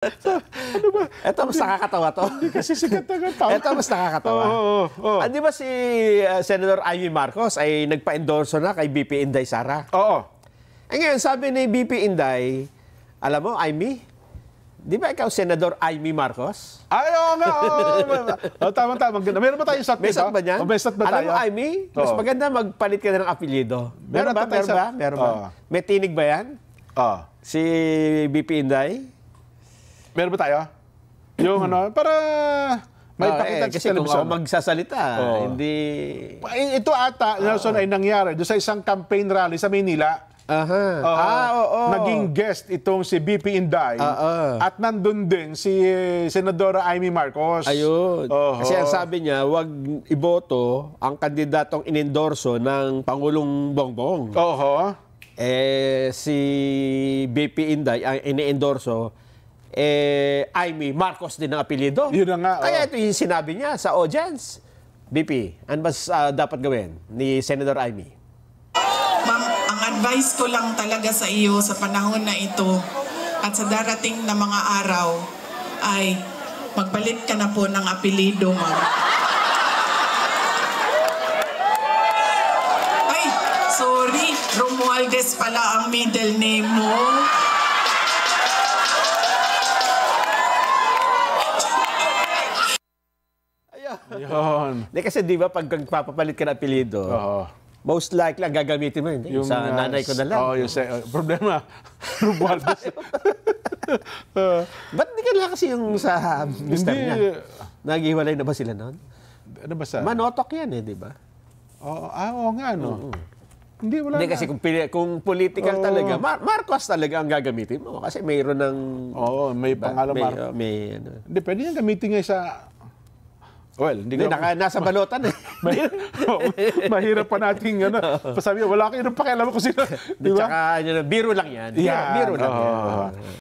Ano ba? Ito mas nakakatawa to. Hindi kasi sikat na tao. Ito mas nakakatawa. Di ba si Senator Amy Marcos ay nagpa-endorso na kay BP Inday Sara? Oo. Ngayon, sabi ni BP Inday, alam mo, Amy, di ba ikaw Senador Amy Marcos? Ay, oo nga. Tama-tama. Meron ba tayong shot? May shot ba niyan? May shot ba tayo? Alam mo, Amy, mas maganda magpalit ka na ng apelyido. Meron ba? Meron ba? May tinig ba yan? Si BP Inday? Meron ba tayo? Yung ano, para may pakita sa telebisyon. Kasi kung ako magsasalita, hindi... Ito ata, Nelson, ay nangyari doon sa isang campaign rally sa Maynila. Oo. Naging guest itong si BP Inday. At nandun din si Senadora Amy Marcos. Ayun. Kasi ang sabi niya, wag iboto ang kandidatong inendorso ng Pangulong Bongbong. Si BP Inday ang ine-endorso, Amy Marcos din ang apelyido. Yun na nga. Kaya ito yung sinabi niya sa audience. BP, ano ba dapat gawin ni Senator Amy? Ma'am, ang advice ko lang talaga sa iyo sa panahon na ito at sa darating na mga araw ay magpalit ka na po ng apelyido, ma'am. Ay, sorry, Romualdez pala ang middle name mo. Yun. Hindi kasi di ba pag papapalit ka ng apelyido, most likely ang gagamitin mo, hindi? Yung sa nanay ko na lang. Problema, Romualdez. Ba't di ka lang kasi yung sa mister niya? Naghiwalay na ba sila noon? Ano ba sa? Manotok yan di ba? Oo nga, no? Hindi, wala Hindi kasi kung political talaga, Marcos talaga ang gagamitin mo. Kasi mayroon ng... may pangalan Marcos. Hindi, pwede niyang gamitin nga sa... Well, hindi nasa balotan Mahirap pa nating pasabi, wala kayo nang pakialam ko sino. Di ba? Tsaka, biro lang yan. Biro lang yan.